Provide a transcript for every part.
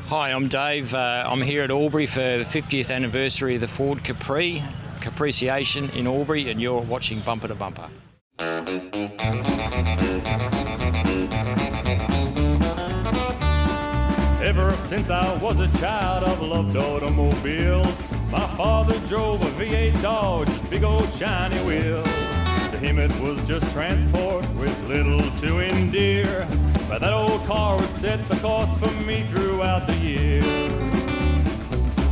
Hi, I'm Dave. I'm here at Albury for the 50th anniversary of the Ford Capri, Capriciation in Albury, and you're watching Bumper to Bumper. Ever since I was a child, I've loved automobiles. My father drove a V8 Dodge with big old shiny wheels. To him it was just transport with little to endear, but that old car would set the course for me throughout the year.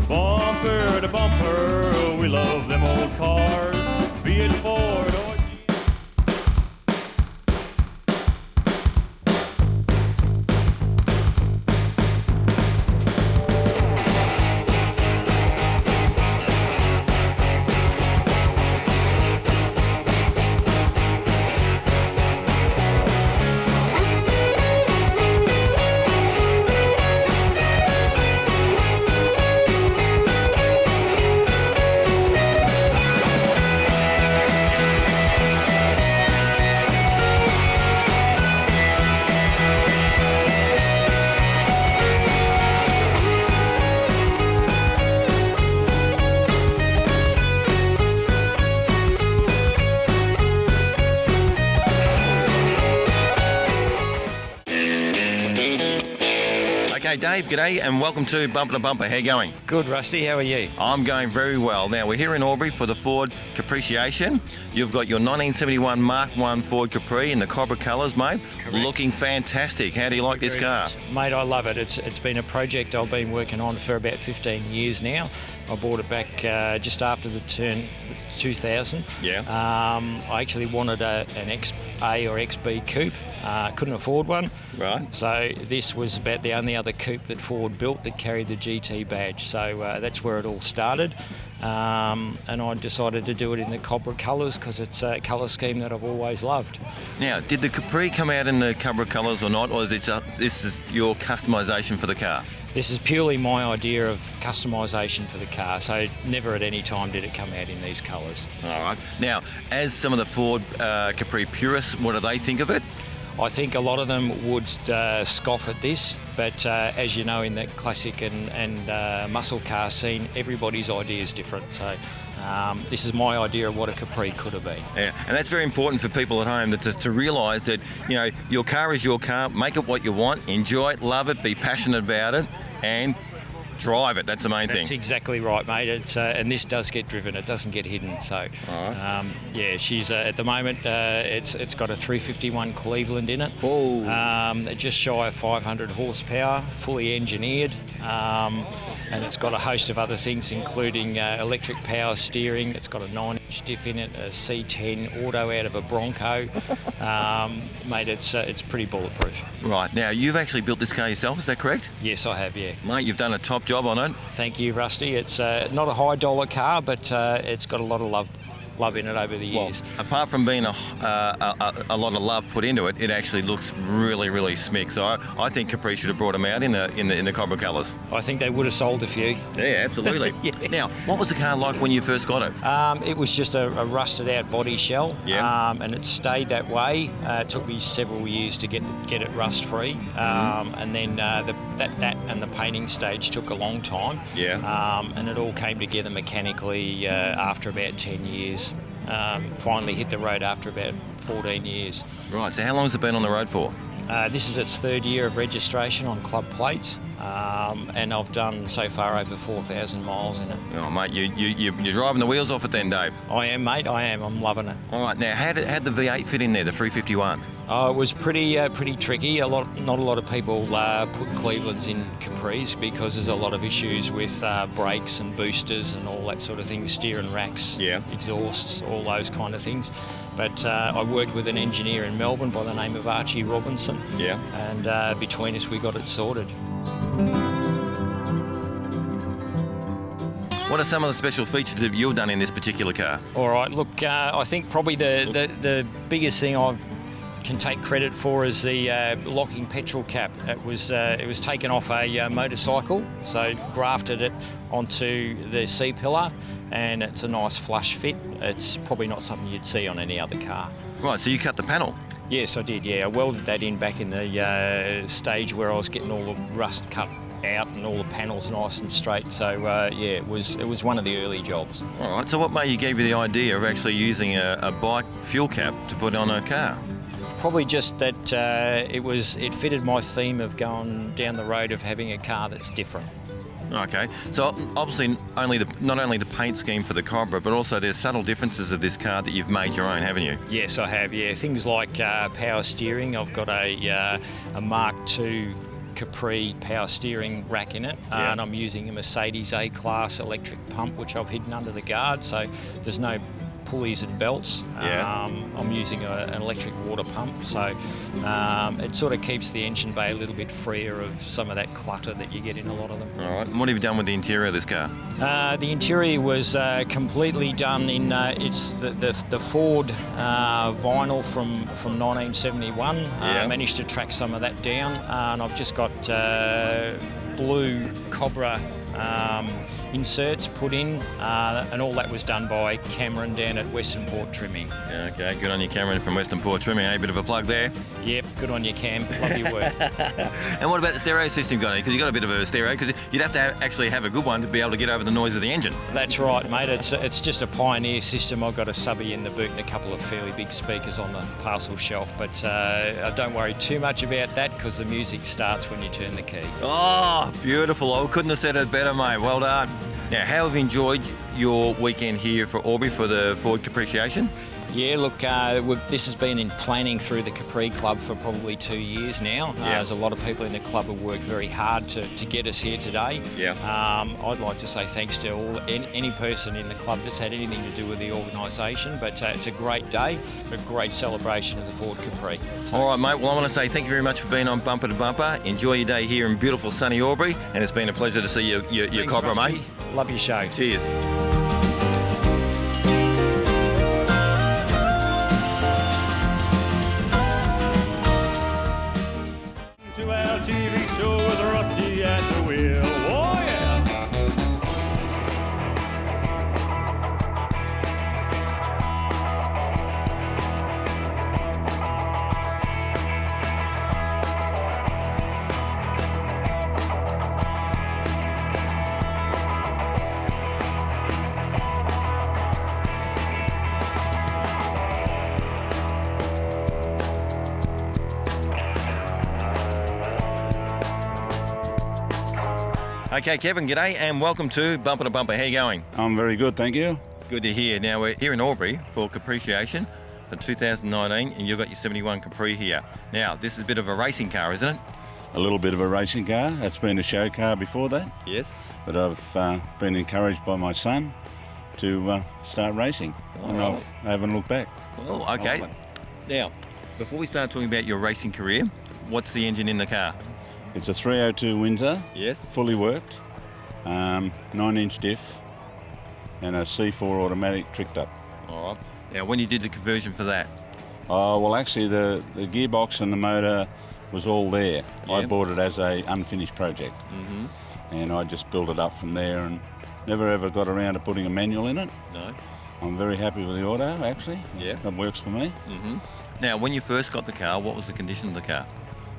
Bumper to bumper, we love them old cars, be it Ford or Okay, Dave, g'day and welcome to Bumper to Bumper. How you going? Good, Rusty. How are you? I'm going very well. Now, we're here in Albury for the Ford Capriciation. You've got your 1971 Mark I Ford Capri in the Cobra colours, mate. Correct. Looking fantastic. How do you like this Very car? much. Mate, I love it. It's been a project I've been working on for about 15 years now. I bought it back just after the turn 2000. Yeah. I actually wanted an XA or XB coupe. Couldn't afford one. Right. So this was about the only other coupe that Ford built that carried the GT badge. So that's where it all started. And I decided to do it in the Cobra colours because it's a colour scheme that I've always loved. Now, did the Capri come out in the Cobra colours or not, or is this is your customisation for the car? This is purely my idea of customisation for the car, so never at any time did it come out in these colours. All right. Now, as some of the Ford Capri purists, what do they think of it? I think a lot of them would scoff at this, but as you know, in the classic and muscle car scene, everybody's idea is different. So this is my idea of what a Capri could have been. Yeah, and that's very important for people at home to realise that, you know, your car is your car. Make it what you want, enjoy it, love it, be passionate about it, and drive it. That's the main thing. That's exactly right, mate. It's and this does get driven. It doesn't get hidden. So, yeah, she's at the moment. It's got a 351 Cleveland in it. Oh. Just shy of 500 horsepower, fully engineered, and it's got a host of other things, including electric power steering. It's got a 9-inch diff in it, a C10 auto out of a Bronco. Mate, it's pretty bulletproof. Right. Now, you've actually built this car yourself. Is that correct? Yes, I have. Yeah. Mate, you've done a top job on it. Thank you, Rusty. It's not a high dollar car, but it's got a lot of love in it over the years. Well, apart from being a lot of love put into it, it actually looks really, really smick. So I think Capri should have brought them out in the Cobra colours. I think they would have sold a few. Yeah, absolutely. Yeah. Now, what was the car like when you first got it? It was just a rusted out body shell, Yeah. and it stayed that way. It took me several years to get it rust free, and then that and the painting stage took a long time. Yeah. And it all came together mechanically after about 10 years. Finally hit the road after about 14 years. Right, so how long has it been on the road for? This is its third year of registration on club plates, and I've done so far over 4,000 miles in it. Oh, mate, you're driving the wheels off it then, Dave. I am, mate, I am. I'm loving it. All right, now, how did the V8 fit in there, the 351? Oh, it was pretty tricky. Not a lot of people put Clevelands in Capris because there's a lot of issues with brakes and boosters and all that sort of thing, steering racks, Yeah. exhausts, all those kind of things. But I worked with an engineer in Melbourne by the name of Archie Robinson. Yeah. And between us, we got it sorted. What are some of the special features that you've done in this particular car? All right, look, I think probably the biggest thing I can take credit for is the locking petrol cap. It was taken off a motorcycle, so grafted it onto the C-pillar, and it's a nice flush fit. It's probably not something you'd see on any other car. Right, so you cut the panel. Yes, I did, yeah. I welded that in back in the stage where I was getting all the rust cut out and all the panels nice and straight. So yeah, it was one of the early jobs. All right. So what made you give you the idea of actually using a bike fuel cap to put on a car? Probably just that it fitted my theme of going down the road of having a car that's different. Okay, so obviously not only the paint scheme for the Cobra, but also there's subtle differences of this car that you've made your own, haven't you? Yes, I have. Yeah, things like power steering. I've got a Mark II Capri power steering rack in it, Yeah. and I'm using a Mercedes A-Class electric pump, which I've hidden under the guard, so there's no pulleys and belts. Yeah. I'm using an electric water pump, so it sort of keeps the engine bay a little bit freer of some of that clutter that you get in a lot of them. All right, and what have you done with the interior of this car? The interior was completely done in it's the Ford vinyl from 1971. Yeah. Managed to track some of that down, and I've just got blue Cobra inserts put in, and all that was done by Cameron down at Western Port Trimming. Yeah, okay, good on you, Cameron from Western Port Trimming. A bit of a plug there. Yep, good on you, Cam. Love your work. And what about the stereo system you've got? Because you've got a bit of a stereo, because you'd have to actually have a good one to be able to get over the noise of the engine. That's right, mate. It's just a Pioneer system. I've got a subby in the boot and a couple of fairly big speakers on the parcel shelf, but I don't worry too much about that because the music starts when you turn the key. Oh, beautiful. I couldn't have said it better, mate. Well done. Now, how have you enjoyed your weekend here for Albury for the Ford Capriciation? Yeah, look, this has been in planning through the Capri Club for probably 2 years now. Yeah. There's a lot of people in the club who worked very hard to get us here today. Yeah. I'd like to say thanks to any person in the club that's had anything to do with the organisation, but it's a great day, a great celebration of the Ford Capri. So, All right, mate. Well, I want to say thank you very much for being on Bumper to Bumper. Enjoy your day here in beautiful sunny Albury, and it's been a pleasure to see your thanks, Cobra, Rusty. mate. Love your show. Cheers. To our TV show with Rusty at the wheel. Oh yeah! Okay, Kevin, g'day, and welcome to Bumper to Bumper. How you going? I'm very good, thank you. Good to hear. Now, we're here in Albury for Capriciation for 2019, and you've got your 71 Capri here. Now, this is a bit of a racing car, isn't it? A little bit of a racing car. It's been a show car before that, Yes. but I've been encouraged by my son to start racing, and right. I haven't looked back. Well, okay. Right. Now, before we start talking about your racing career, what's the engine in the car? It's a 302 Windsor, Yes. fully worked, 9-inch diff, and a C4 automatic tricked up. All right. Now, when you did the conversion for that? Oh, well, actually, the gearbox and the motor was all there. I Yeah. bought it as a unfinished project, and I just built it up from there and never ever got around to putting a manual in it. No. I'm very happy with the auto, actually. Yeah. It works for me. Now, when you first got the car, what was the condition of the car?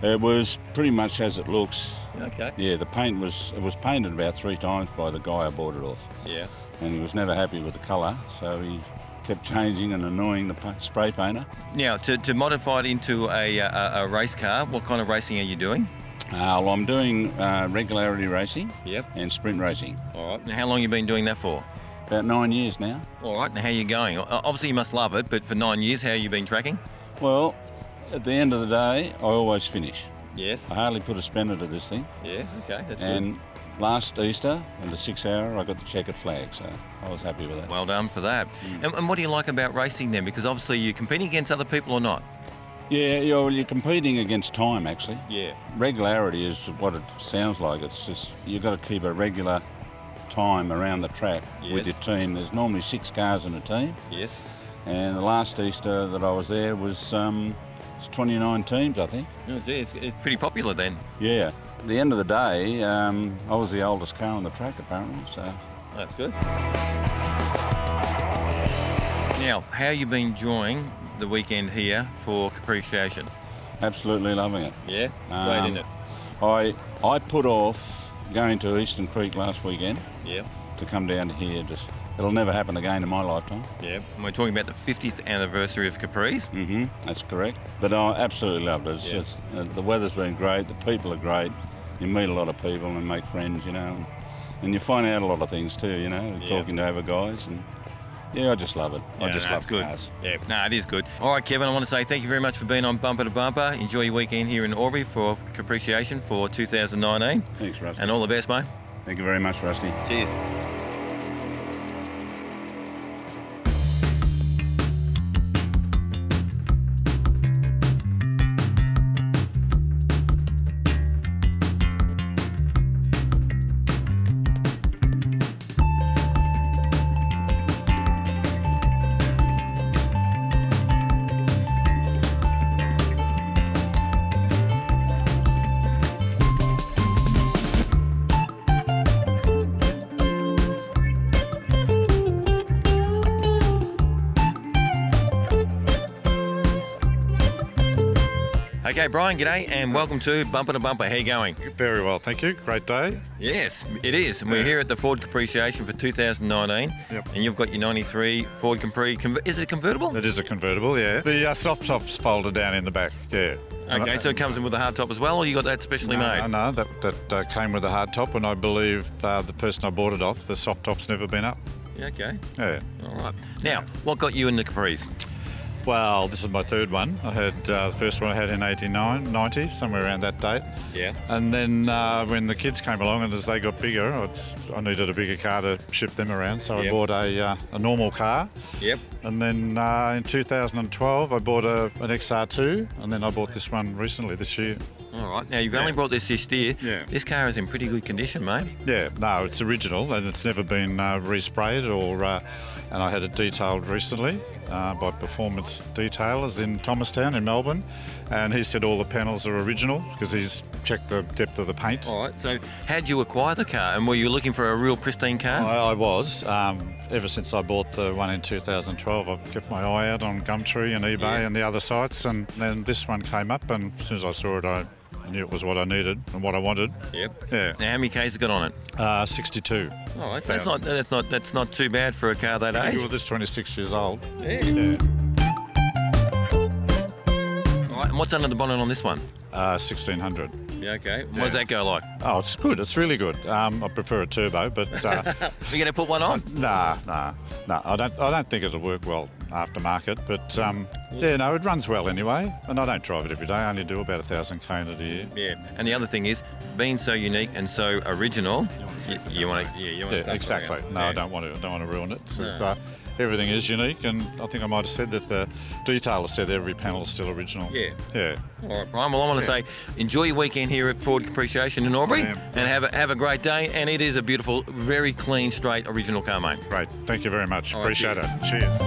It was pretty much as it looks. Okay. Yeah, the paint was painted about 3 times by the guy I bought it off, Yeah. and he was never happy with the colour, so he kept changing and annoying the spray painter. Now, to modify it into a race car, what kind of racing are you doing? Well, I'm doing regularity racing Yep. and sprint racing. All right. Now, how long you been doing that for? About 9 years now. All right. Now, how you going? Obviously, you must love it, but for 9 years, how you been tracking? Well, at the end of the day, I always finish. Yes. I hardly put a spend into this thing. Yeah. Okay. That's good. And last Easter, in the 6 hour, I got the checkered flag, so I was happy with that. Well done for that. And what do you like about racing then? Because obviously you're competing against other people or not? Yeah, you're competing against time, actually. Yeah. Regularity is what it sounds like. It's just you've got to keep a regular time around the track with Yes. your team. There's normally 6 cars in a team, Yes. and the last Easter that I was there was it's 29 teams, I think. Oh, gee, it's pretty popular then. Yeah. At the end of the day, I was the oldest car on the track apparently. So That's good. Now, how you been enjoying the weekend here for Capriciation? absolutely loving it. Yeah. Um, I put off going to Eastern Creek last weekend Yeah. to come down here. It'll never happen again in my lifetime. Yeah. And we're talking about the 50th anniversary of Capri's. That's correct. But I absolutely loved it. The weather's been great, the people are great, you meet a lot of people and make friends, you know, and you find out a lot of things too, you know, talking to other guys. And I just love it. I just love cars. Yeah, no, it is good. All right, Kevin, I want to say thank you very much for being on Bumper to Bumper. Enjoy your weekend here in Albury for Capriciation for 2019. Thanks, Rusty. And all the best, mate. Thank you very much, Rusty. Cheers. Okay, Brian, g'day, and welcome to Bumper to Bumper. How you going? Very well, thank you. Great day. Yes, it is. And we're here at the Ford Capriciation for 2019. Yep. And you've got your 93 Ford Capri. Is it a convertible? It is a convertible, yeah. The soft top's folded down in the back, yeah. Okay, so it comes in with a hard top as well, or you got that specially made? No, that came with a hard top, and I believe the person I bought it off, the soft top's never been up. Yeah, okay. Yeah. All right. Now, what got you in the Capris? Well, this is my third one. I had the first one I had in 89, 90, somewhere around that date. Yeah. And then when the kids came along and as they got bigger, I needed a bigger car to ship them around, so I bought a normal car. Yep. And then in 2012, I bought an XR2, and then I bought this one recently, this year. All right. Now, you've only brought this year. Yeah. This car is in pretty good condition, mate. Yeah, no, it's original, and it's never been resprayed and I had it detailed recently by Performance Detailers in Thomastown in Melbourne, and he said all the panels are original because he's checked the depth of the paint. All right. So, how'd you acquire the car, and were you looking for a real pristine car? I was. Ever since I bought the one in 2012, I've kept my eye out on Gumtree and eBay and the other sites, and then this one came up, and as soon as I saw it, I knew it was what I needed and what I wanted. Yep. Yeah. Now, how many Ks have got on it? 62. All right. That's not too bad for a car that age. Well, this 26 years old. Yeah. Yeah. All right. And what's under the bonnet on this one? 1600. Yeah. Okay. What does that go like? Oh, it's good. It's really good. I prefer a turbo, but We're going to put one on. nah. I don't think it'll work well aftermarket, but it runs well anyway. And I don't drive it every day. I only do about 1,000 km a year. Yeah. And the other thing is, being so unique and so original, you want to. Yeah, exactly. No, I don't want to ruin it. Everything is unique, and I think I might have said that the detailer said every panel is still original. Yeah. Yeah. All right, Brian. Well, I want to say, enjoy your weekend here at Ford Capriciation in Albury, and have a great day. And it is a beautiful, very clean, straight, original car, mate. Great. Thank you very much. All right, Appreciate cheers. it. Cheers.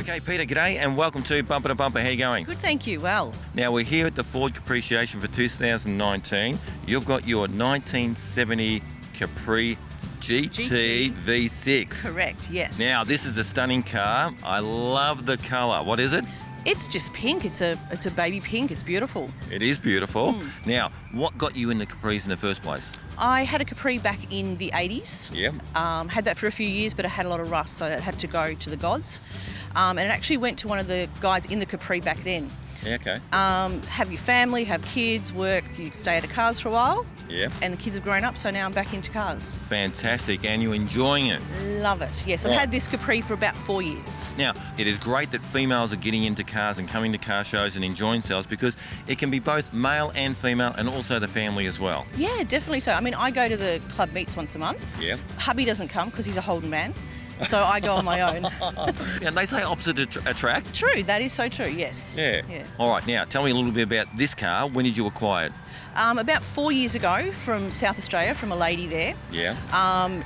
Okay, Peter, g'day, and welcome to Bumper to Bumper. How you going? Good, thank you. Well, Now, we're here at the Ford Capriciation for 2019. You've got your 1970 Capri GT V6. correct, yes. Now, this is a stunning car. I love the colour. What is it? It's just pink. It's a baby pink. It's beautiful. It is beautiful. Now, what got you in the Capris in the first place? I had a Capri back in the 80s. Yeah. Had that for a few years, but I had a lot of rust, so it had to go to the gods. And it actually went to one of the guys in the Capri back then. Yeah, okay. Have your family, have kids, work, you stay out of cars for a while. Yeah. And the kids have grown up, so now I'm back into cars. Fantastic. And you're enjoying it. Love it. Yes, I've Right. had this Capri for about 4 years. Now, it is great that females are getting into cars and coming to car shows and enjoying themselves because it can be both male and female and also the family as well. Yeah, definitely so. I mean, I go to the club meets once a month. Yeah. Hubby doesn't come because he's a Holden man. So I go on my own. And they say opposite attract. True, that is so true, yes. Yeah. Yeah. All right, now tell me a little bit about this car. When did you acquire it? About 4 years ago from South Australia, from a lady there. Yeah.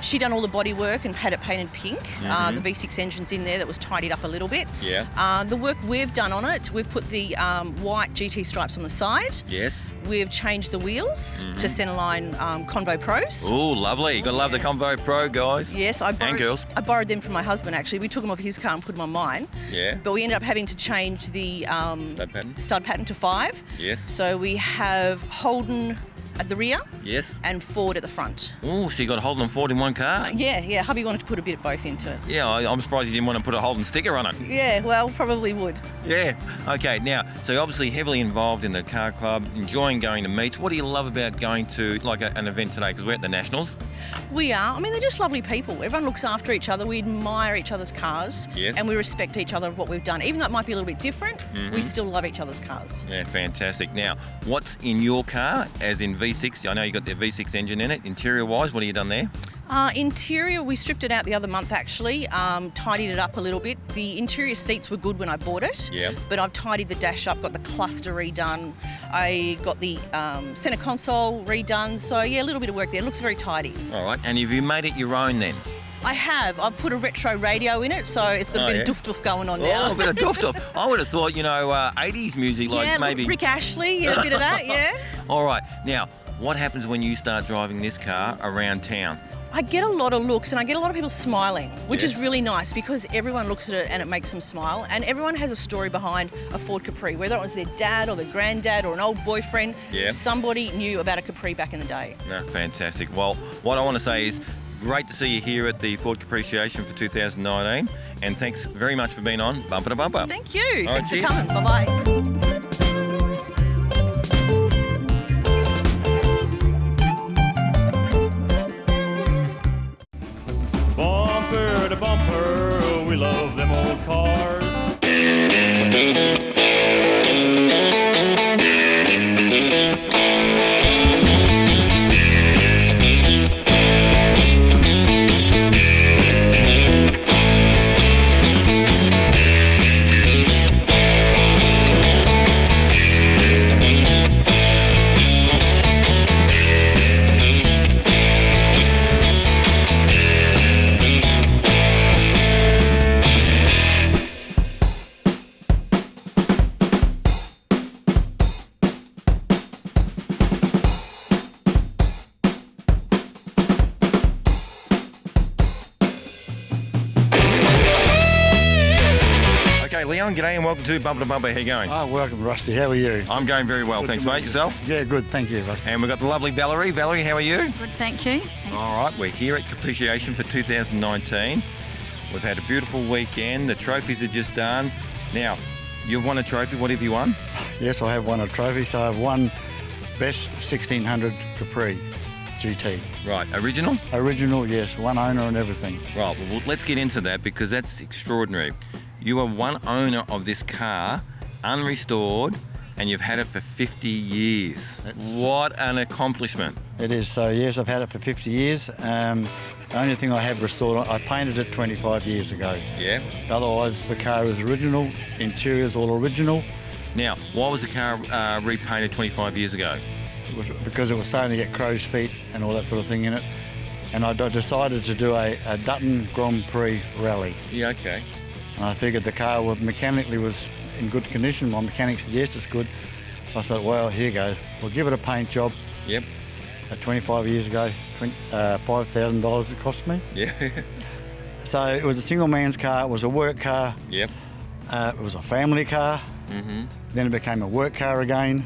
She done all the bodywork and had it painted pink. The V6 engine's in there that was tidied up a little bit. Yeah. The work we've done on it, we've put the white GT stripes on the side. Yes. We've changed the wheels to Centerline Convo Pros. Oh, lovely. You got to love the Convo Pro, guys. Yes, And girls. I borrowed them from my husband, actually. We took them off his car and put them on mine. Yeah. But we ended up having to change the stud pattern to 5. Yes. So we have Holden at the rear Yes. and Ford at the front. Oh, so you got Holden and Ford in one car? Yeah. Hubby wanted to put a bit of both into it. Yeah, I'm surprised you didn't want to put a Holden sticker on it. Yeah, well, probably would. Yeah. Okay, now, so you're obviously heavily involved in the car club, enjoying going to meets. What do you love about going to like an event today? Because we're at the Nationals. We are. I mean, they're just lovely people. Everyone looks after each other. We admire each other's cars. Yes. And we respect each other of what we've done. Even though it might be a little bit different, we still love each other's cars. Yeah, fantastic. Now, what's in your car, as in V6? I know you got the V6 engine in it. Interior-wise, what have you done there? Interior, we stripped it out the other month actually, tidied it up a little bit. The interior seats were good when I bought it, Yeah. but I've tidied the dash up, got the cluster redone. I got the centre console redone, so yeah, a little bit of work there. It looks very tidy. All right, and have you made it your own then? I have. I've put a retro radio in it, so it's got a bit of doof-doof going on now. Oh, a bit of doof-doof. I would have thought, 80s music, like yeah, maybe... Rick Ashley, a bit of that, yeah. All right, now, what happens when you start driving this car around town? I get a lot of looks and I get a lot of people smiling, which Yes. is really nice because everyone looks at it and it makes them smile. And everyone has a story behind a Ford Capri, whether it was their dad or their granddad or an old boyfriend. Yeah. Somebody knew about a Capri back in the day. No, fantastic. Well, what I want to say is great to see you here at the Ford Capriciation for 2019, and thanks very much for being on Bumper to Bumper. Thank you. All right, Thanks for cheers. coming. Bye-bye. Bumper to bumper, we love them old cars. Okay, Leon, g'day and welcome to Bumper to Bumper. How you going? Oh, welcome, Rusty. How are you? I'm going very well, thanks, mate. Yourself? Yeah, good. Thank you, Rusty. And we've got the lovely Valerie. Valerie, how are you? Good, thank you. All right, we're here at Capriciation for 2019. We've had a beautiful weekend. The trophies are just done. Now, you've won a trophy. What have you won? Yes, I have won a trophy. So I've won Best 1600 Capri GT. Right, original? Original, yes. One owner and everything. Right, well, let's get into that because that's extraordinary. You are one owner of this car, unrestored, and you've had it for 50 years. What an accomplishment. It is. So, yes, I've had it for 50 years. The only thing I have restored, I painted it 25 years ago. Yeah. Otherwise, the car is original. Interior's all original. Now, why was the car repainted 25 years ago? It was because it was starting to get crow's feet and all that sort of thing in it. And I decided to do a Dutton Grand Prix rally. Yeah, okay. And I figured the car mechanically was in good condition. My mechanic said, yes, it's good. So I thought, well, here goes. We'll give it a paint job. Yep. 25 years ago, $5,000 it cost me. Yeah. So it was a single man's car. It was a work car. Yep. It was a family car. Mm-hmm. Then it became a work car again.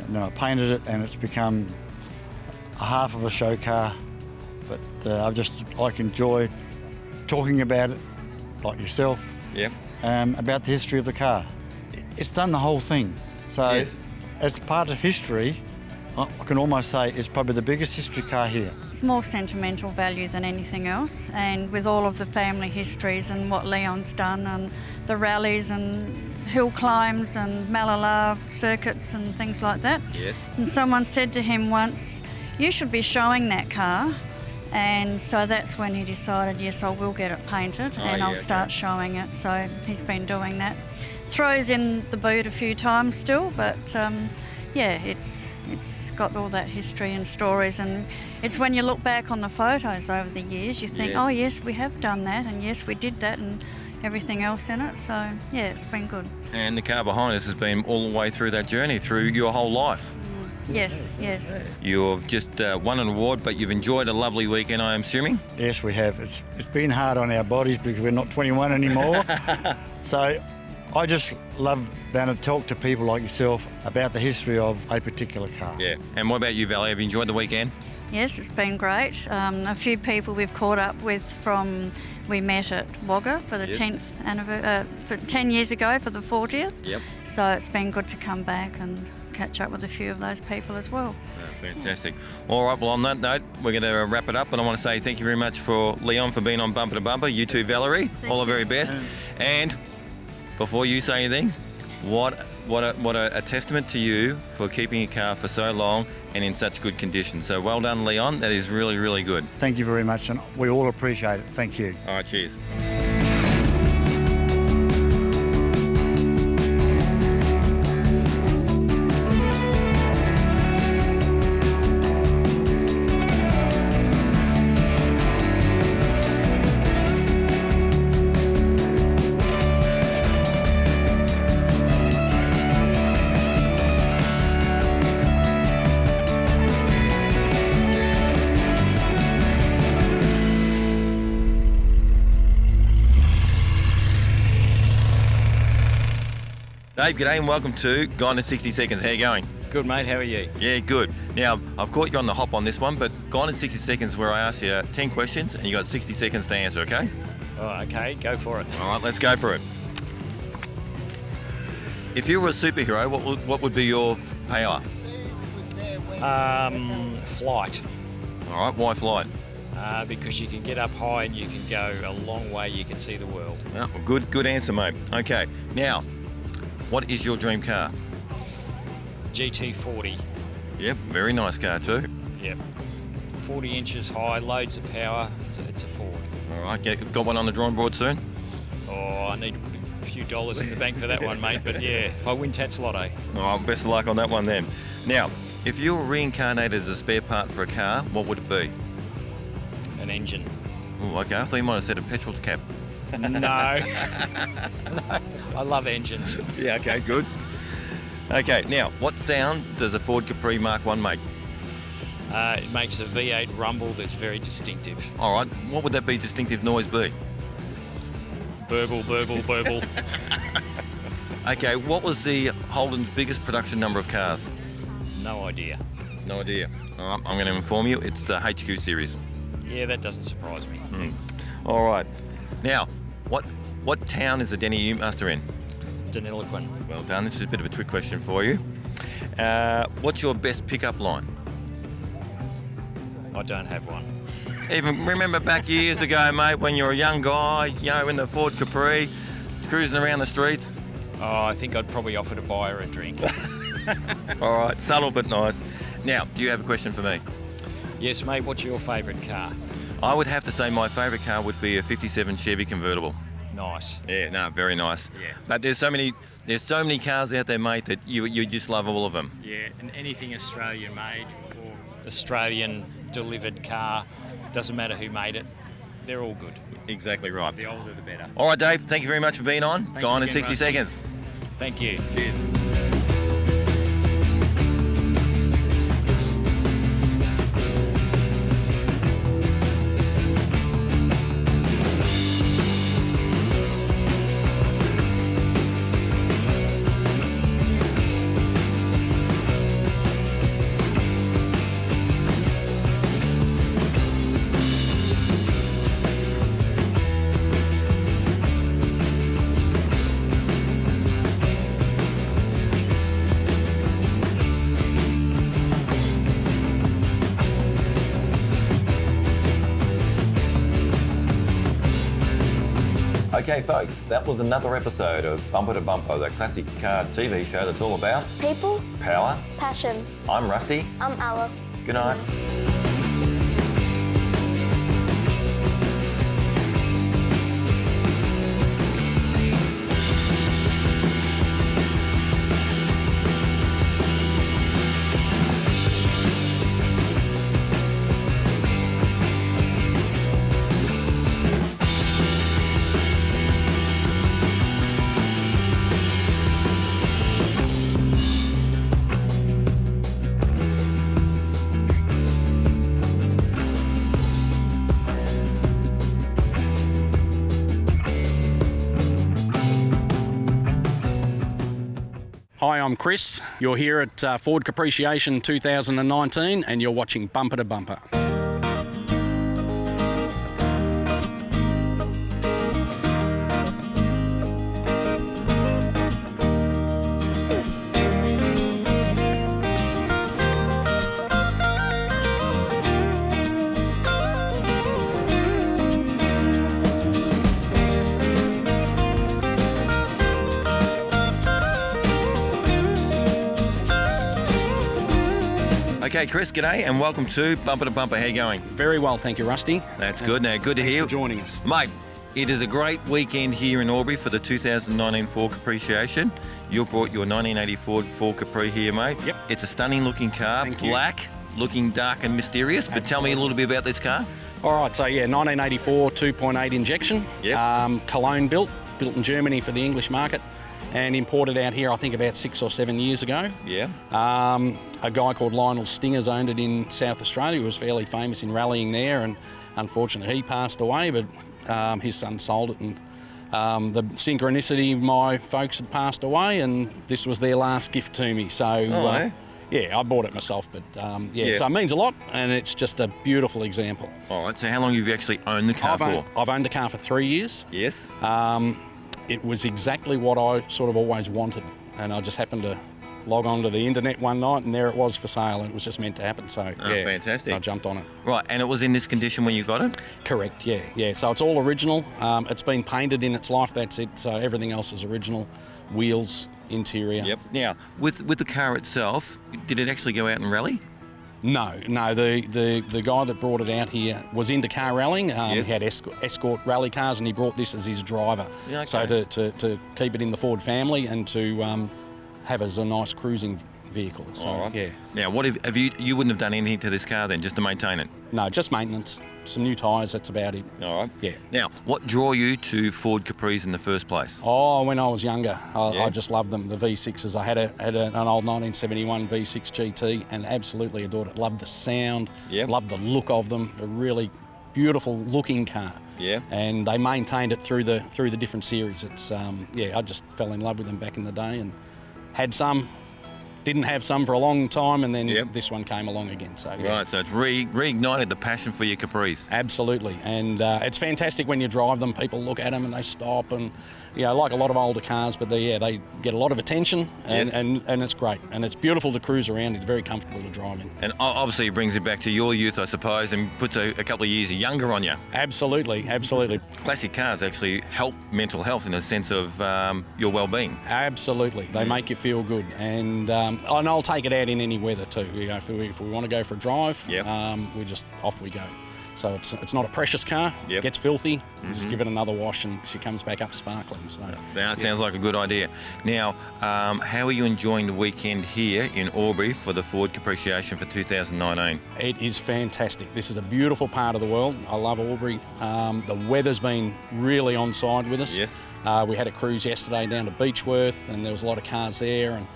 And then I painted it and it's become a half of a show car. But I like enjoy talking about it, like yourself, Yep. about the history of the car. It's done the whole thing. So Yes. as part of history, I can almost say it's probably the biggest history car here. It's more sentimental value than anything else, and with all of the family histories and what Leon's done and the rallies and hill climbs and Malala circuits and things like that. Yes. And someone said to him once, you should be showing that car. And so that's when he decided, yes, I will get it painted and yeah, I'll start showing it. So he's been doing that. Throws in the boot a few times still, but yeah, it's got all that history and stories, and it's when you look back on the photos over the years, you think, Yeah. oh yes, we have done that, and yes, we did that, and everything else in it. So yeah, it's been good. And the car behind us has been all the way through that journey, through your whole life. Yes, yes. You've just won an award, but you've enjoyed a lovely weekend, I'm assuming? Yes, we have. It's been hard on our bodies because we're not 21 anymore. So I just love being able to talk to people like yourself about the history of a particular car. Yeah. And what about you, Valerie? Have you enjoyed the weekend? Yes, it's been great. A few people we've caught up with we met at Wagga for the 10th anniversary, for 10 years ago for the 40th. Yep. So it's been good to come back and catch up with a few of those people as well. Fantastic. All right, well, on that note, we're going to wrap it up, and I want to say thank you very much for Leon for being on Bumper to Bumper. You too, Valerie. All the very best. And before you say anything, what a testament to you for keeping your car for so long and in such good condition. So well done, Leon. That is really, really good. Thank you very much, and we all appreciate it. Thank you. All right, cheers. Dave, g'day and welcome to Gone in 60 Seconds. How you going? Good, mate. How are you? Yeah, good. Now, I've caught you on the hop on this one, but Gone in 60 Seconds where I ask you 10 questions and you got 60 seconds to answer, okay? Oh, okay, go for it. All right, let's go for it. If you were a superhero, what would be your power? Flight. All right, why flight? Because you can get up high and you can go a long way. You can see the world. Oh, well, good answer, mate. Okay, now, what is your dream car? GT40. Yep, very nice car too. Yep. 40 inches high, loads of power. It's a Ford. All right, got one on the drawing board soon? Oh, I need a few dollars in the bank for that one, mate. But yeah, if I win Tats Lotto. All right, best of luck on that one then. Now, if you were reincarnated as a spare part for a car, what would it be? An engine. Oh, okay. I thought you might have said a petrol cap. No. No, I love engines. Yeah, okay, good. Okay, now, what sound does a Ford Capri Mark 1 make? It makes a V8 rumble that's very distinctive. All right, what would that be distinctive noise be? Burble, burble, burble. Okay, what was the Holden's biggest production number of cars? No idea. No idea. All right, I'm going to inform you, it's the HQ series. Yeah, that doesn't surprise me. All right. Now, what town is the Denny Ute-Master in? Deniliquin. Well done. This is a bit of a trick question for you. What's your best pickup line? I don't have one. Even remember back years ago, mate, when you were a young guy, you know, in the Ford Capri, cruising around the streets? Oh, I think I'd probably offer to buy her a drink. All right, subtle but nice. Now, do you have a question for me? Yes, mate. What's your favourite car? I would have to say my favourite car would be a 57 Chevy convertible. Nice. Yeah, no, very nice. Yeah. But there's so many cars out there, mate, that you just love all of them. Yeah, and anything Australian made or Australian delivered car, doesn't matter who made it, they're all good. Exactly right. The older the better. All right, Dave, thank you very much for being on. Thanks Gone in again, 60 Rusty. seconds. Thank you. Cheers. Okay, folks, that was another episode of Bumper to Bumper, the classic car TV show that's all about People, power. passion. I'm Rusty. I'm Ella. Good night. I'm Chris. You're here at Ford Capriciation 2019 and you're watching Bumper to Bumper. Okay, Chris, g'day and welcome to Bumper to Bumper. How you going? Very well, thank you, Rusty. That's good. Now, good to Thanks hear. for joining us. Mate, it is a great weekend here in Albury for the 2019 Ford Capriciation. You brought your 1984 Ford Capri here, mate. Yep. It's a stunning looking car, Thank you. black, looking dark and mysterious, but tell me a little bit about this car. All right, so yeah, 1984 2.8 injection. Yep. Cologne built in Germany for the English market and imported out here, I think, about 6 or 7 years ago. Yeah. A guy called Lionel Stingers owned it in South Australia. He was fairly famous in rallying there, and unfortunately he passed away, but his son sold it, and the synchronicity, my folks had passed away and this was their last gift to me. So yeah, I bought it myself, but yeah, so it means a lot and it's just a beautiful example. All right, so how long have you actually owned the car for? I've owned the car for 3 years. Yes. It was exactly what I sort of always wanted, and I just happened to log on to the internet one night and there it was for sale, and it was just meant to happen. So yeah, fantastic. I jumped on it. Right, and it was in this condition when you got it? Correct, yeah. So it's all original. It's been painted in its life, that's it. So everything else is original. Wheels, interior. Yep. Now, with the car itself, did it actually go out and rally? No. The guy that brought it out here was into car rallying. He had escort rally cars, and he brought this as his driver. Yeah, okay. So to keep it in the Ford family and to have as a nice cruising vehicle. So All right. yeah. Now, what have you wouldn't have done anything to this car then, just to maintain it? No, just maintenance. Some new tyres. That's about it. All right. Yeah. Now, what drew you to Ford Capris in the first place? Oh, when I was younger, I Yeah. just loved them, the V6s. I had an old 1971 V6 GT and absolutely adored it. Loved the sound, Yep. loved the look of them. A really beautiful looking car. Yeah. And they maintained it through the different series. It's I just fell in love with them back in the day and had some. Didn't have some for a long time, and then Yep. this one came along again. So yeah. Right, so it's reignited the passion for your Capris. Absolutely, and it's fantastic when you drive them. People look at them and they stop, and like a lot of older cars, but they get a lot of attention, and, Yes. and it's great, and it's beautiful to cruise around. It's very comfortable to drive in. And obviously it brings it back to your youth, I suppose, and puts a couple of years younger on you. Absolutely. Classic cars actually help mental health in a sense of your well-being. Absolutely, they make you feel good, and I'll take it out in any weather too. If we want to go for a drive, Yep. we just off we go. So it's not a precious car. Yep. It gets filthy. You just give it another wash, and she comes back up sparkling. So Now, it sounds like a good idea. Now, how are you enjoying the weekend here in Albury for the Ford Capriciation for 2019? it is fantastic. This is a beautiful part of the world. I love Albury. The weather's been really on side with us. Yes. We had a cruise yesterday down to Beechworth, and there was a lot of cars there, and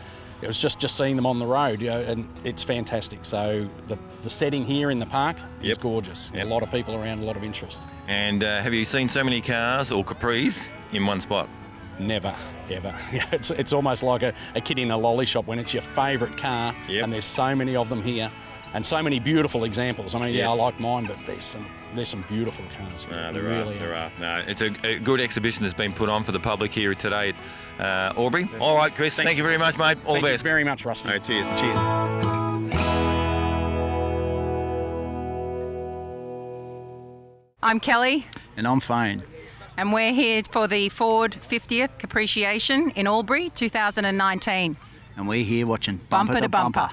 it was just seeing them on the road, and it's fantastic. So the setting here in the park is Yep. gorgeous. Yep. A lot of people around, a lot of interest. And have you seen so many cars or Capris in one spot? Never, ever. It's almost like a kid in a lolly shop when it's your favourite car, Yep. and there's so many of them here, and so many beautiful examples. I mean, Yes. I like mine, but there's some beautiful cars. No, There there really are. No, it's a good exhibition that's been put on for the public here today at Albury. All right, Chris, thank you very much, mate. All Thank the you best. very much, Rusty. All right, cheers. Cheers. I'm Kelly, And I'm Fane. and we're here for the Ford 50th Capriciation in Albury 2019. And we're here watching Bumper to bumper.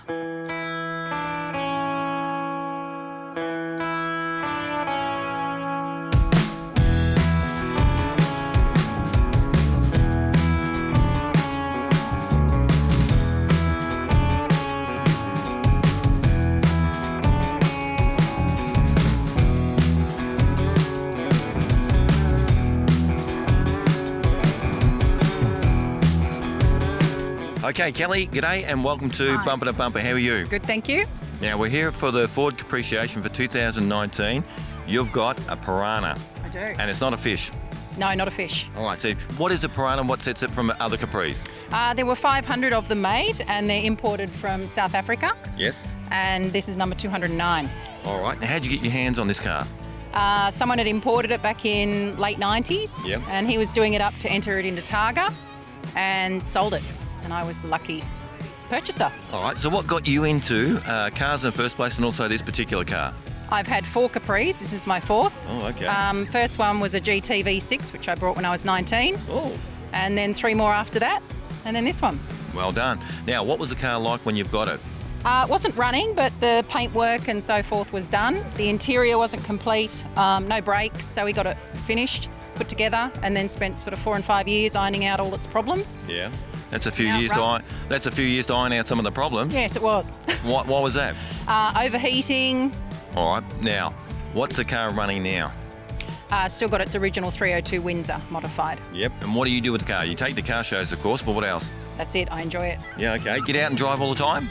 Okay, Kelly, g'day and welcome to Hi. Bumper to Bumper. How are you? Good, thank you. Now, we're here for the Ford Capriciation for 2019. You've got a piranha, I do. and it's not a fish. No, not a fish. All right, so what is a piranha and what sets it from other Capris? There were 500 of them made, and they're imported from South Africa. Yes. And this is number 209. All right. Now, how'd you get your hands on this car? Someone had imported it back in late 90s, Yep. and he was doing it up to enter it into Targa and sold it. And I was the lucky purchaser. All right. So what got you into cars in the first place and also this particular car? I've had 4 Capris. This is my 4th. Oh, okay. First one was a GT V6, which I bought when I was 19. Oh. And then 3 more after that. And then this one. Well done. Now, what was the car like when you've got it? It wasn't running, but the paintwork and so forth was done. The interior wasn't complete, no brakes, so we got it finished, put together, and then spent sort of 4 and 5 years ironing out all its problems. Yeah. That's a few Now it years to iron. runs. That's a few years to iron out some of the problems. Yes, it was. What was that? Overheating. All right. Now, what's the car running now? Still got its original 302 Windsor modified. Yep. And what do you do with the car? You take the car shows, of course, but what else? That's it. I enjoy it. Yeah. Okay. Get out and drive all the time.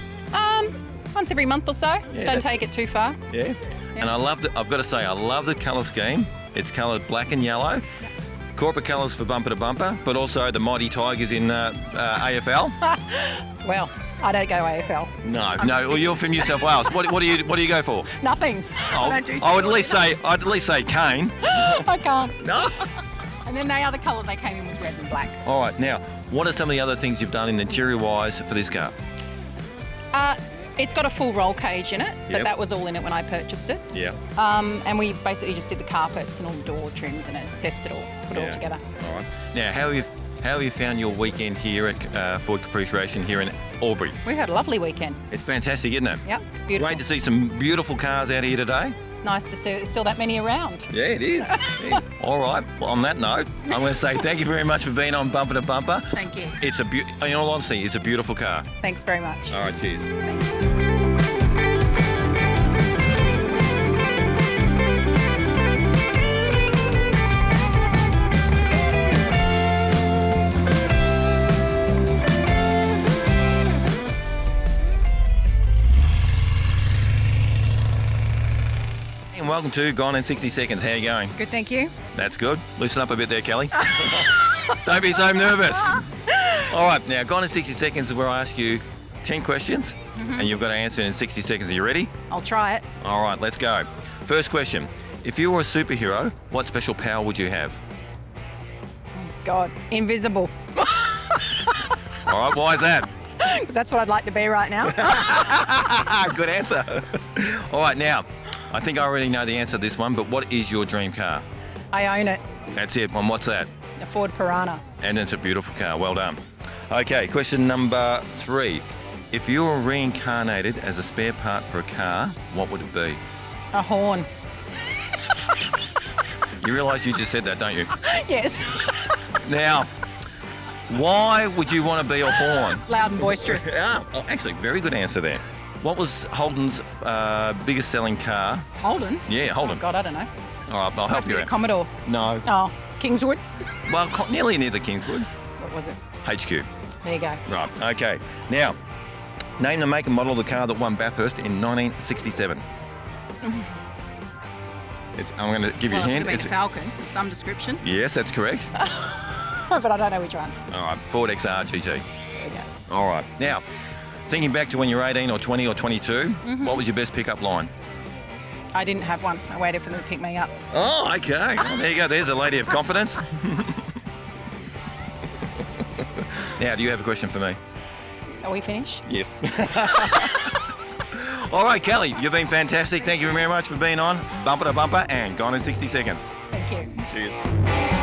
Once every month or so. Don't that's- take it too far. Yeah. And I've got to say, I love the colour scheme. It's coloured black and yellow. Corporate colours for bumper to bumper, but also the Mighty Tigers in AFL. Well, I don't go AFL. No. Well, you're from New South Wales. What do you go for? Nothing. I don't do I would at least say Kane. I can't. No. And then the other colour they came in was red and black. All right. Now, what are some of the other things you've done in interior-wise for this car? It's got a full roll cage in it, but Yep. that was all in it when I purchased it. Yeah. And we basically just did the carpets and all the door trims and assessed it all, put it all together. All right. Now, how have you found your weekend here at Ford Capriciation here in Albury? We had a lovely weekend. It's fantastic, isn't it? Yep, beautiful. Great to see some beautiful cars out here today. It's nice to see there's still that many around. Yeah, it is. All right. Well, on that note, I'm going to say thank you very much for being on Bumper to Bumper. Thank you. It's in all honesty, it's a beautiful car. Thanks very much. All right, cheers. And welcome to Gone in 60 Seconds. How are you going? Good, thank you. That's good. Loosen up a bit there, Kelly. Don't be so nervous. All right, now Gone in 60 Seconds is where I ask you 10 questions and you've got to answer in 60 seconds. Are you ready? I'll try it. All right, let's go. First question. If you were a superhero, what special power would you have? God, invisible. All right, why is that? Because that's what I'd like to be right now. Good answer. All right, now, I think I already know the answer to this one, but what is your dream car? I own it. That's it. And what's that? A Ford Piranha. And it's a beautiful car. Well done. Okay, question number 3. If you were reincarnated as a spare part for a car, what would it be? A horn. You realise you just said that, don't you? Yes. Now, why would you want to be a horn? Loud and boisterous. Yeah, actually, very good answer there. What was Holden's biggest selling car? Holden? Yeah, Holden. Oh, God, I don't know. All right, I'll help you A out. Commodore. No. Oh, Kingswood. Well, nearly near the Kingswood. What was it? HQ. There you go. Right, okay. Now, name the make and model of the car that won Bathurst in 1967. I'm going to give you a hint. It's a Falcon of some description, Yes, that's correct. but I don't know which one. All right, Ford XR GT. There we go. All right. Now, thinking back to when you were 18 or 20 or 22, what was your best pickup line? I didn't have one. I waited for them to pick me up. Oh, okay. Well, there you go. There's a lady of confidence. Now, do you have a question for me? Are we finished? Yes. All right, Kelly, you've been fantastic. Thank you very much for being on Bumper to Bumper and Gone in 60 Seconds. Thank you. Cheers.